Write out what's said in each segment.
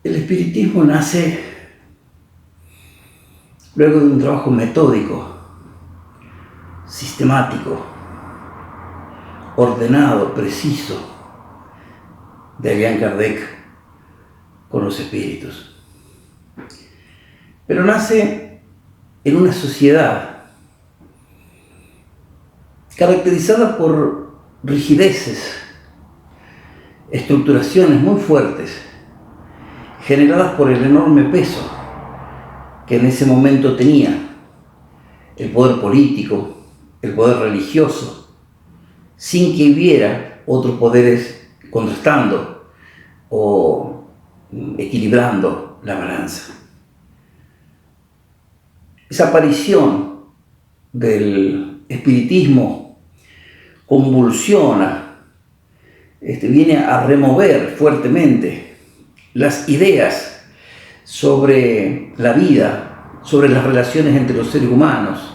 El espiritismo nace luego de un trabajo metódico, sistemático, ordenado, preciso, de Allan Kardec con los espíritus. Pero nace en una sociedad caracterizada por rigideces, estructuraciones muy fuertes, generadas por el enorme peso que en ese momento tenía el poder político, el poder religioso, sin que hubiera otros poderes contrastando o equilibrando la balanza. Esa aparición del espiritismo convulsiona, viene a remover fuertemente las ideas sobre la vida, sobre las relaciones entre los seres humanos,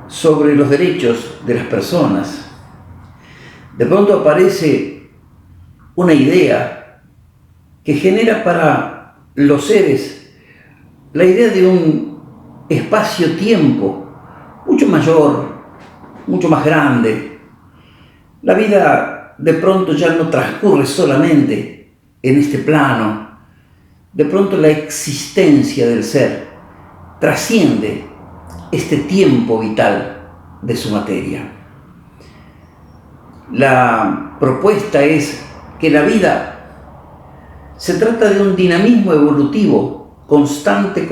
sobre los derechos de las personas. De pronto aparece una idea que genera para los seres la idea de un espacio-tiempo mucho mayor, mucho más grande. La vida de pronto ya no transcurre solamente en este plano. De pronto la existencia del ser trasciende este tiempo vital de su materia. La propuesta es que la vida se trata de un dinamismo evolutivo constante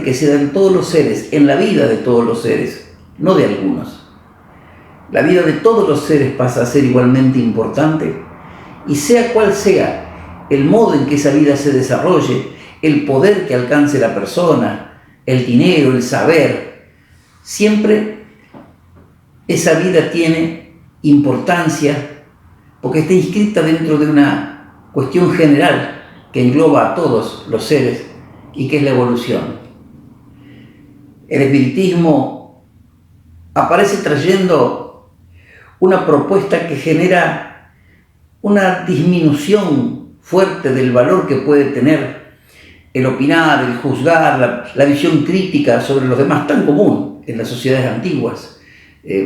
que se da en todos los seres, en la vida de todos los seres, no de algunos. La vida de todos los seres pasa a ser igualmente importante, y sea cual sea el modo en que esa vida se desarrolle, el poder que alcance la persona, el dinero, el saber, siempre esa vida tiene importancia porque está inscrita dentro de una cuestión general que engloba a todos los seres y que es la evolución. El espiritismo aparece trayendo una propuesta que genera una disminución fuerte del valor que puede tener el opinar, el juzgar, la visión crítica sobre los demás, tan común en las sociedades antiguas,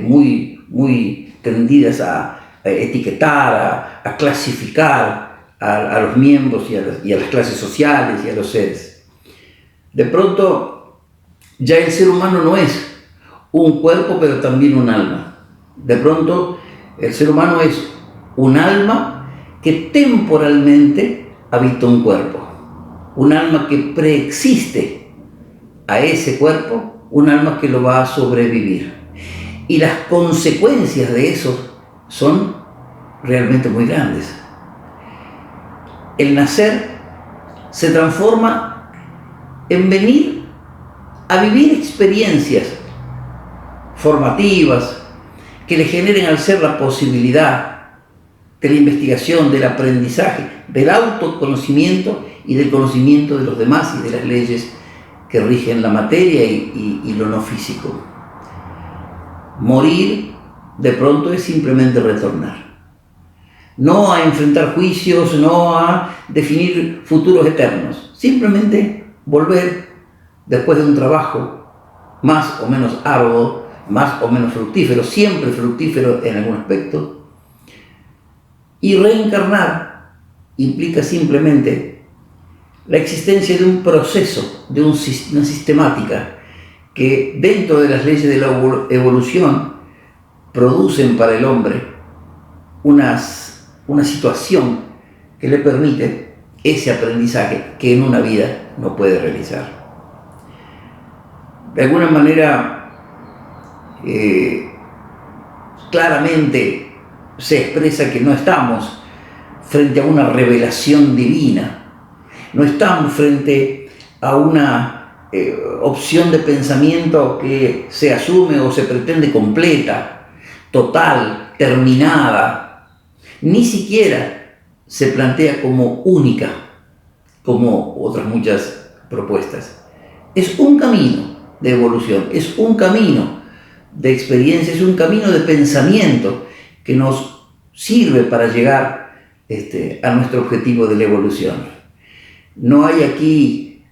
muy tendidas a etiquetar, a clasificar a los miembros y a las clases sociales y a los seres. De pronto, ya el ser humano no es un cuerpo, pero también un alma. De pronto, el ser humano es un alma que temporalmente habita un cuerpo, un alma que preexiste a ese cuerpo, un alma que lo va a sobrevivir. Y las consecuencias de eso son realmente muy grandes. El nacer se transforma en venir a vivir experiencias formativas que le generen al ser la posibilidad de la investigación, del aprendizaje, del autoconocimiento y del conocimiento de los demás y de las leyes que rigen la materia y lo no físico. Morir de pronto es simplemente retornar. No a enfrentar juicios, no a definir futuros eternos. Simplemente volver después de un trabajo más o menos arduo, más o menos fructífero, siempre fructífero en algún aspecto. Y reencarnar implica simplemente la existencia de un proceso, de una sistemática que dentro de las leyes de la evolución producen para el hombre una situación que le permite ese aprendizaje que en una vida no puede realizar. De alguna manera, claramente se expresa que no estamos frente a una revelación divina, no estamos frente a una opción de pensamiento que se asume o se pretende completa, total, terminada, ni siquiera se plantea como única, como otras muchas propuestas. Es un camino de evolución, es un camino de experiencia, es un camino de pensamiento que nos sirve para llegar a nuestro objetivo de la evolución. No hay aquí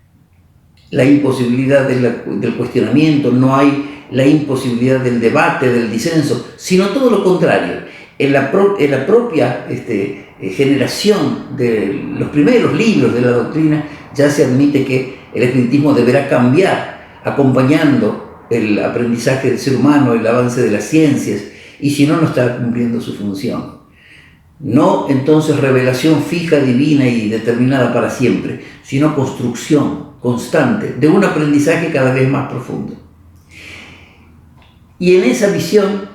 la imposibilidad del cuestionamiento, no hay la imposibilidad del debate, del disenso, sino todo lo contrario. En la propia generación de los primeros libros de la doctrina ya se admite que el espiritismo deberá cambiar acompañando el aprendizaje del ser humano, el avance de las ciencias, y si no, no estará cumpliendo su función. No entonces revelación fija, divina y determinada para siempre, sino construcción constante de un aprendizaje cada vez más profundo. Y en esa visión,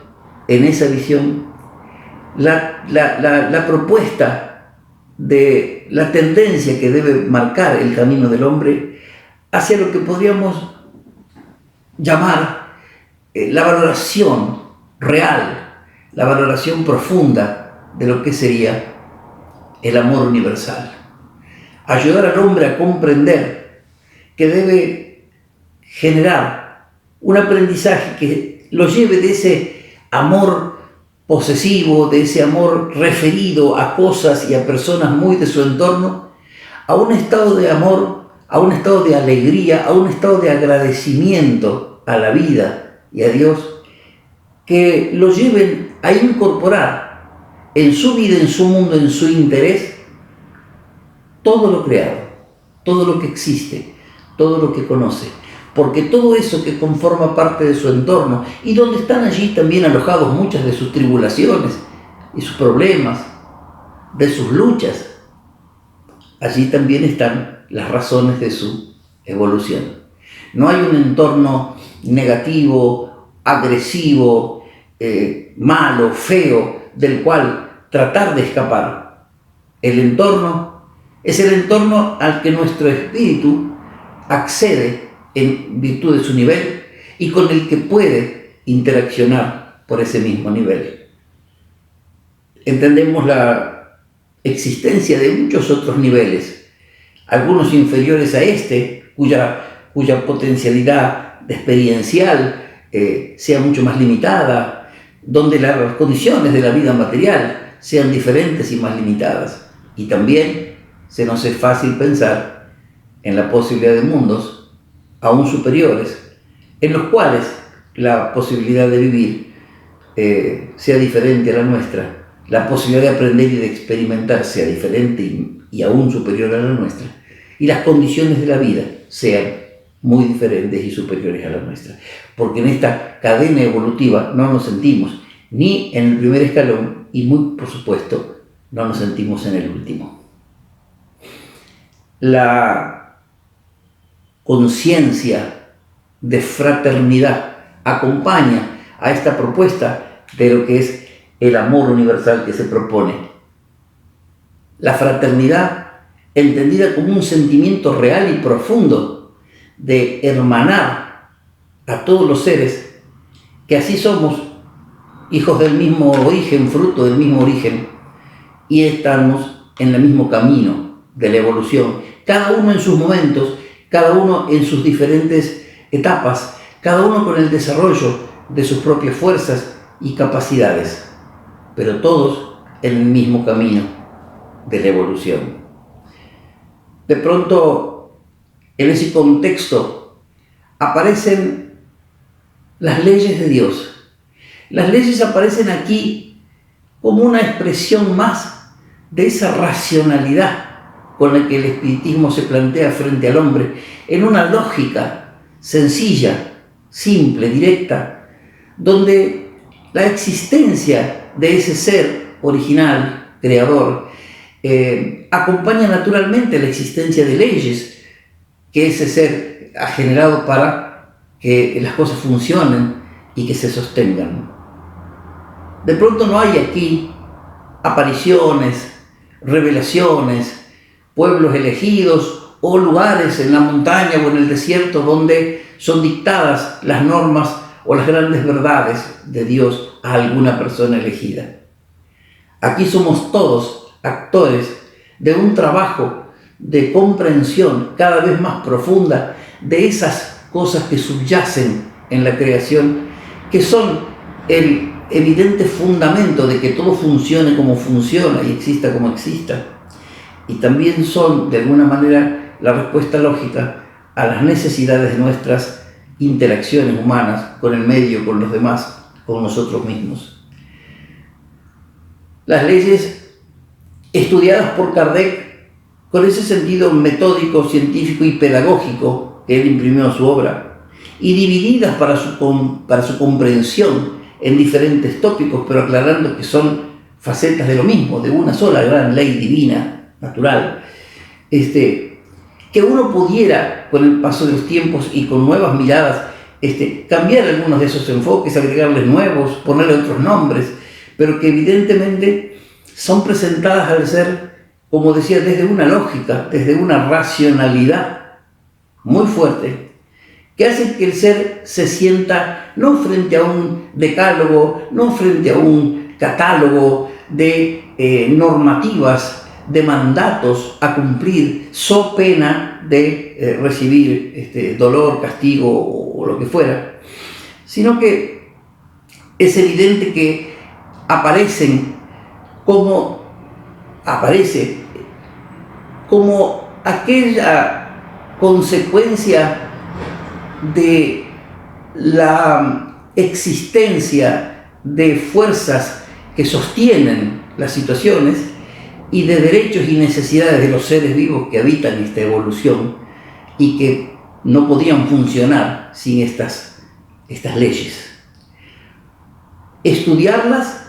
la propuesta de la tendencia que debe marcar el camino del hombre hacia lo que podríamos llamar la valoración real, la valoración profunda de lo que sería el amor universal. Ayudar al hombre a comprender que debe generar un aprendizaje que lo lleve de ese amor posesivo, de ese amor referido a cosas y a personas muy de su entorno, a un estado de amor, a un estado de alegría, a un estado de agradecimiento a la vida y a Dios, que lo lleven a incorporar en su vida, en su mundo, en su interés, todo lo creado, todo lo que existe, todo lo que conoce. Porque todo eso que conforma parte de su entorno y donde están allí también alojados muchas de sus tribulaciones y sus problemas, de sus luchas, allí también están las razones de su evolución. No hay un entorno negativo, agresivo, malo, feo, del cual tratar de escapar. El entorno es el entorno al que nuestro espíritu accede en virtud de su nivel y con el que puede interaccionar por ese mismo nivel. Entendemos la existencia de muchos otros niveles, algunos inferiores a este, cuya potencialidad experiencial sea mucho más limitada, donde las condiciones de la vida material sean diferentes y más limitadas. Y también se nos es fácil pensar en la posibilidad de mundos aún superiores, en los cuales la posibilidad de vivir sea diferente a la nuestra, la posibilidad de aprender y de experimentar sea diferente y aún superior a la nuestra, y las condiciones de la vida sean muy diferentes y superiores a la nuestra. Porque en esta cadena evolutiva no nos sentimos ni en el primer escalón y muy por supuesto no nos sentimos en el último. La conciencia de fraternidad acompaña a esta propuesta de lo que es el amor universal que se propone. La fraternidad entendida como un sentimiento real y profundo de hermanar a todos los seres, que así somos, hijos del mismo origen, fruto del mismo origen, y estamos en el mismo camino de la evolución, cada uno en sus momentos, cada uno en sus diferentes etapas, cada uno con el desarrollo de sus propias fuerzas y capacidades, pero todos en el mismo camino de la evolución. De pronto, en ese contexto, aparecen las leyes de Dios. Las leyes aparecen aquí como una expresión más de esa racionalidad con la que el espiritismo se plantea frente al hombre, en una lógica sencilla, simple, directa, donde la existencia de ese ser original, creador, acompaña naturalmente la existencia de leyes que ese ser ha generado para que las cosas funcionen y que se sostengan. De pronto no hay aquí apariciones, revelaciones, pueblos elegidos o lugares en la montaña o en el desierto donde son dictadas las normas o las grandes verdades de Dios a alguna persona elegida. Aquí somos todos actores de un trabajo de comprensión cada vez más profunda de esas cosas que subyacen en la creación, que son el evidente fundamento de que todo funcione como funciona y exista como exista. Y también son, de alguna manera, la respuesta lógica a las necesidades de nuestras interacciones humanas con el medio, con los demás, con nosotros mismos. Las leyes estudiadas por Kardec con ese sentido metódico, científico y pedagógico que él imprimió en su obra, y divididas para su comprensión en diferentes tópicos, pero aclarando que son facetas de lo mismo, de una sola gran ley divina, natural, que uno pudiera, con el paso de los tiempos y con nuevas miradas, cambiar algunos de esos enfoques, agregarles nuevos, ponerle otros nombres, pero que evidentemente son presentadas al ser, como decía, desde una lógica, desde una racionalidad muy fuerte, que hace que el ser se sienta no frente a un decálogo, no frente a un catálogo de normativas, de mandatos a cumplir, so pena de recibir dolor, castigo o lo que fuera, sino que es evidente que aparece como aquella consecuencia de la existencia de fuerzas que sostienen las situaciones y de derechos y necesidades de los seres vivos que habitan esta evolución y que no podían funcionar sin estas leyes. Estudiarlas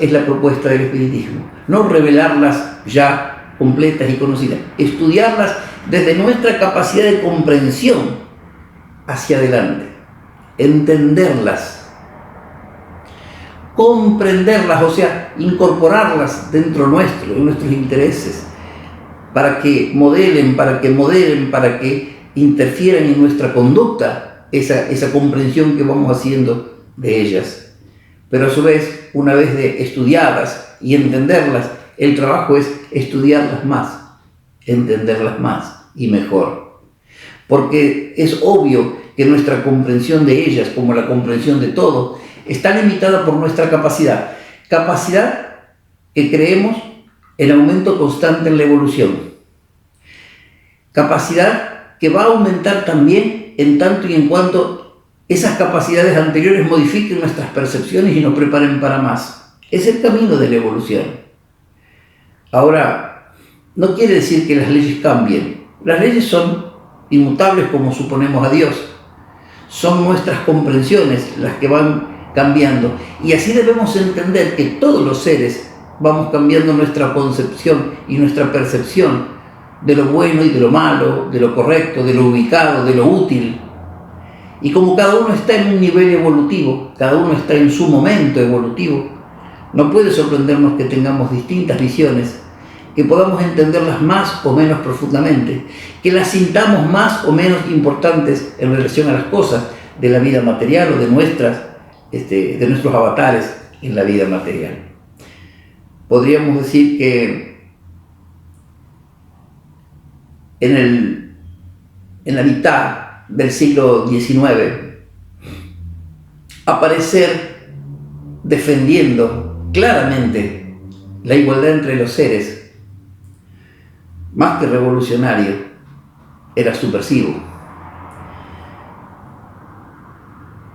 es la propuesta del espiritismo, no revelarlas ya completas y conocidas, estudiarlas desde nuestra capacidad de comprensión hacia adelante, entenderlas, comprenderlas, o sea, incorporarlas dentro nuestro, en nuestros intereses, para que modelen, para que moderen, para que interfieran en nuestra conducta, esa comprensión que vamos haciendo de ellas. Pero a su vez, una vez de estudiadas y entenderlas, el trabajo es estudiarlas más, entenderlas más y mejor. Porque es obvio que nuestra comprensión de ellas, como la comprensión de todo, está limitada por nuestra capacidad. Capacidad que creemos en aumento constante en la evolución. Capacidad que va a aumentar también en tanto y en cuanto esas capacidades anteriores modifiquen nuestras percepciones y nos preparen para más. Es el camino de la evolución. Ahora, no quiere decir que las leyes cambien. Las leyes son inmutables como suponemos a Dios. Son nuestras comprensiones las que van cambiando. Y así debemos entender que todos los seres vamos cambiando nuestra concepción y nuestra percepción de lo bueno y de lo malo, de lo correcto, de lo ubicado, de lo útil. Y como cada uno está en un nivel evolutivo, cada uno está en su momento evolutivo, no puede sorprendernos que tengamos distintas visiones, que podamos entenderlas más o menos profundamente, que las sintamos más o menos importantes en relación a las cosas de la vida material o de nuestros avatares en la vida material. Podríamos decir que en la mitad del siglo XIX, aparecer defendiendo claramente la igualdad entre los seres, más que revolucionario, era subversivo.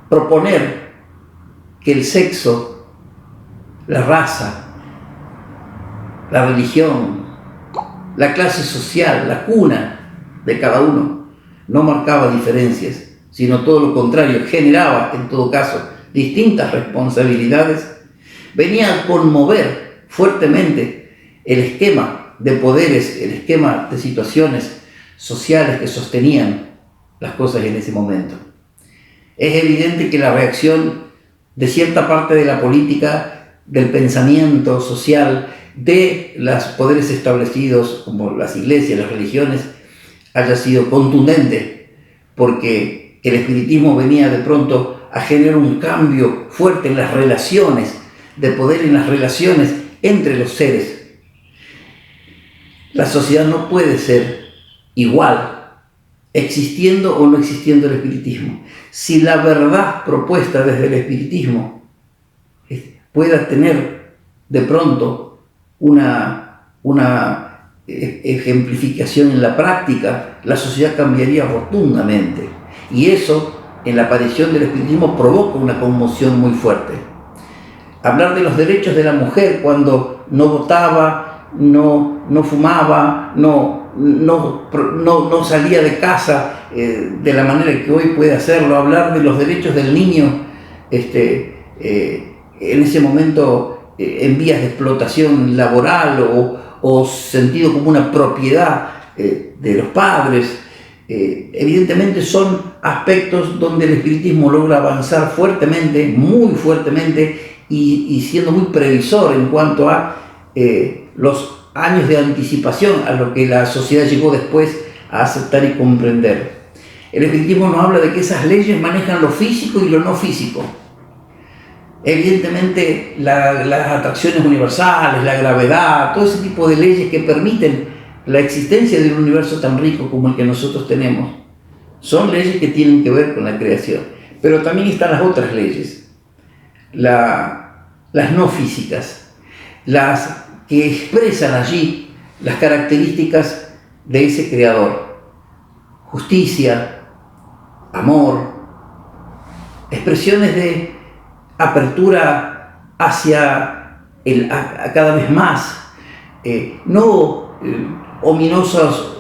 Proponer que el sexo, la raza, la religión, la clase social, la cuna de cada uno, no marcaba diferencias, sino todo lo contrario, generaba, en todo caso, distintas responsabilidades, venía a conmover fuertemente el esquema de poderes, el esquema de situaciones sociales que sostenían las cosas en ese momento. Es evidente que la reacción de cierta parte de la política, del pensamiento social, de los poderes establecidos como las iglesias, las religiones, haya sido contundente, porque el espiritismo venía de pronto a generar un cambio fuerte en las relaciones de poder, en las relaciones entre los seres. La sociedad no puede ser igual existiendo o no existiendo el espiritismo. Si la verdad propuesta desde el espiritismo pueda tener de pronto una ejemplificación en la práctica, la sociedad cambiaría rotundamente. Y eso, en la aparición del espiritismo, provoca una conmoción muy fuerte. Hablar de los derechos de la mujer cuando no votaba, no fumaba, no salía de casa de la manera que hoy puede hacerlo, hablar de los derechos del niño en ese momento en vías de explotación laboral o sentido como una propiedad de los padres, evidentemente son aspectos donde el espiritismo logra avanzar fuertemente, muy fuertemente, y siendo muy previsor en cuanto a los años de anticipación a lo que la sociedad llegó después a aceptar y comprender. El espiritismo nos habla de que esas leyes manejan lo físico y lo no físico. Evidentemente las atracciones universales, la gravedad, todo ese tipo de leyes que permiten la existencia de un universo tan rico como el que nosotros tenemos, son leyes que tienen que ver con la creación. Pero también están las otras leyes, las no físicas, las que expresan allí las características de ese creador. Justicia, amor, expresiones de apertura hacia a cada vez más, no ominosos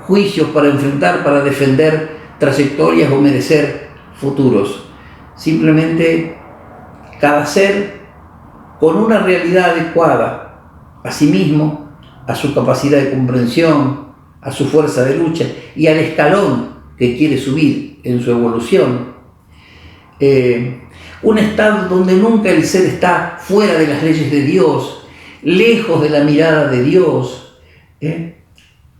juicios para enfrentar, para defender trayectorias o merecer futuros. Simplemente cada ser con una realidad adecuada a sí mismo, a su capacidad de comprensión, a su fuerza de lucha y al escalón que quiere subir en su evolución. Un estado donde nunca el ser está fuera de las leyes de Dios, lejos de la mirada de Dios.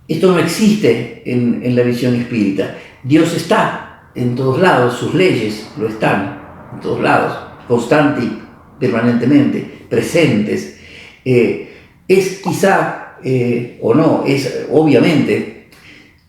Esto no existe en la visión espírita. Dios está en todos lados, sus leyes lo están en todos lados, constante y permanentemente, presentes. Es quizá, o no, es obviamente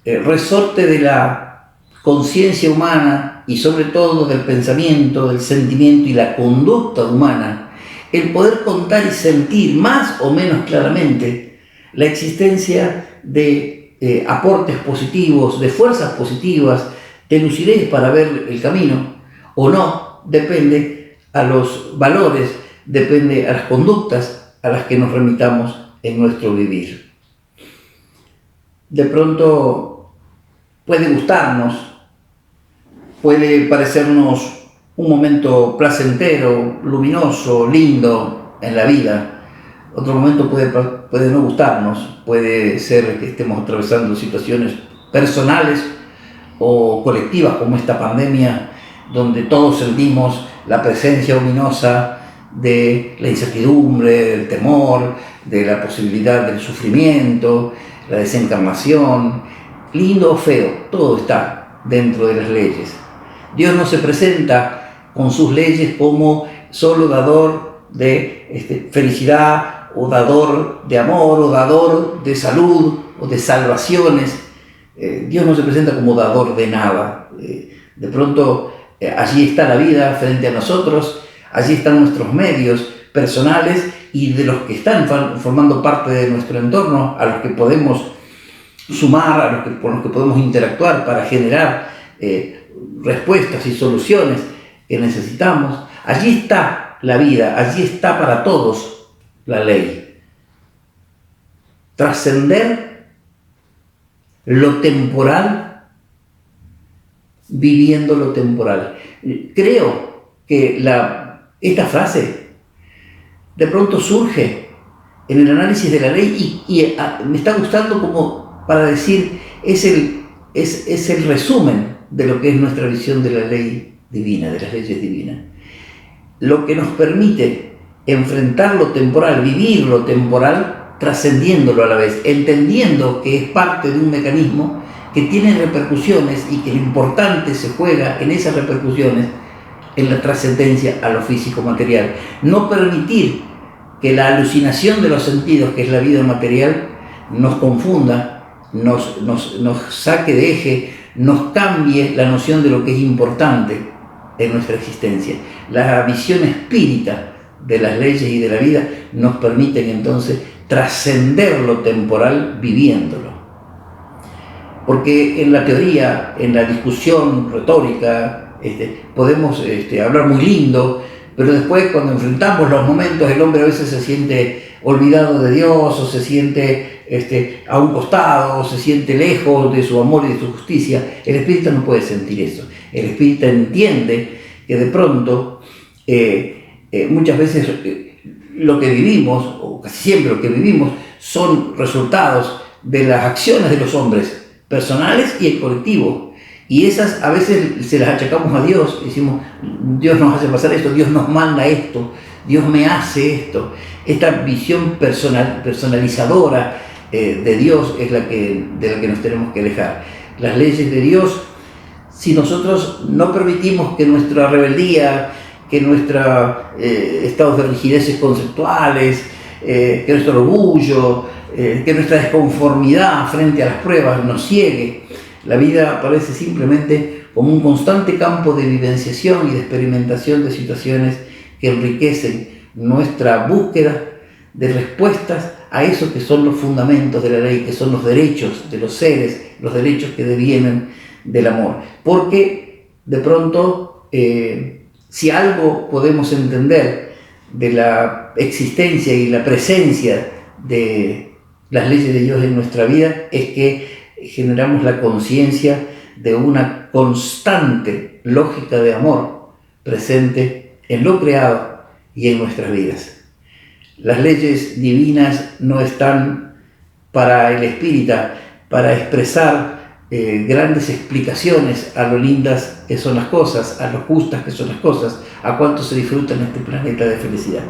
resorte de la conciencia humana y sobre todo del pensamiento, del sentimiento y la conducta humana, el poder contar y sentir más o menos claramente la existencia de aportes positivos, de fuerzas positivas, de lucidez para ver el camino, o no, depende a los valores, depende a las conductas a las que nos remitamos en nuestro vivir. De pronto puede gustarnos, puede parecernos un momento placentero, luminoso, lindo en la vida. Otro momento puede no gustarnos, puede ser que estemos atravesando situaciones personales o colectivas como esta pandemia, donde todos sentimos la presencia ominosa de la incertidumbre, del temor, de la posibilidad del sufrimiento, la desencarnación. Lindo o feo, todo está dentro de las leyes. Dios no se presenta con sus leyes como solo dador de felicidad, o dador de amor, o dador de salud, o de salvaciones. Dios no se presenta como dador de nada. De pronto allí está la vida frente a nosotros, allí están nuestros medios personales y de los que están formando parte de nuestro entorno, a los que podemos sumar, con los que podemos interactuar para generar respuestas y soluciones que necesitamos. Allí está la vida, allí está para todos la ley. Trascender lo temporal viviendo lo temporal. Creo que esta frase de pronto surge en el análisis de la ley y me está gustando como para decir, es el resumen de lo que es nuestra visión de la ley divina, de las leyes divinas. Lo que nos permite enfrentar lo temporal, vivir lo temporal, trascendiéndolo a la vez, entendiendo que es parte de un mecanismo que tiene repercusiones y que lo importante se juega en esas repercusiones, en la trascendencia a lo físico material. No permitir que la alucinación de los sentidos, que es la vida material, nos confunda nos saque de eje, nos cambie la noción de lo que es importante en nuestra existencia. La visión espírita de las leyes y de la vida nos permiten entonces trascender lo temporal viviéndolo. Porque en la teoría, en la discusión retórica, podemos hablar muy lindo, pero después cuando enfrentamos los momentos, el hombre a veces se siente olvidado de Dios, o se siente a un costado, o se siente lejos de su amor y de su justicia. El espírita no puede sentir eso. El espírita entiende que de pronto, muchas veces lo que vivimos, o casi siempre lo que vivimos, son resultados de las acciones de los hombres, personales y el colectivo. Y esas a veces se las achacamos a Dios, decimos, Dios nos hace pasar esto, Dios nos manda esto, Dios me hace esto. Esta visión personalizadora de Dios es de la que nos tenemos que alejar. Las leyes de Dios, si nosotros no permitimos que nuestra rebeldía, que nuestros estados de rigideces conceptuales, que nuestro orgullo, que nuestra desconformidad frente a las pruebas nos ciegue, la vida aparece simplemente como un constante campo de vivenciación y de experimentación de situaciones que enriquecen nuestra búsqueda de respuestas a eso que son los fundamentos de la ley, que son los derechos de los seres, los derechos que devienen del amor. Porque de pronto, si algo podemos entender de la existencia y la presencia de las leyes de Dios en nuestra vida, es que generamos la conciencia de una constante lógica de amor presente en lo creado y en nuestras vidas. Las leyes divinas no están para el espírita para expresar grandes explicaciones a lo lindas que son las cosas, a lo justas que son las cosas, a cuánto se disfruta en este planeta de felicidad.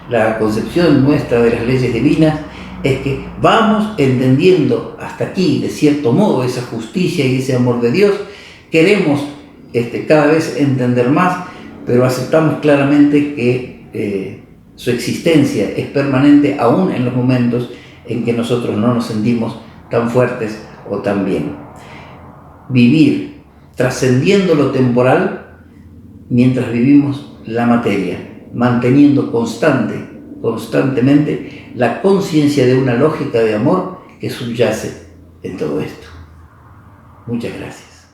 La concepción nuestra de las leyes divinas es que vamos entendiendo hasta aquí, de cierto modo, esa justicia y ese amor de Dios. Queremos cada vez entender más, pero aceptamos claramente que su existencia es permanente aún en los momentos en que nosotros no nos sentimos tan fuertes o tan bien. Vivir trascendiendo lo temporal mientras vivimos la materia, manteniendo constantemente la conciencia de una lógica de amor que subyace en todo esto. Muchas gracias.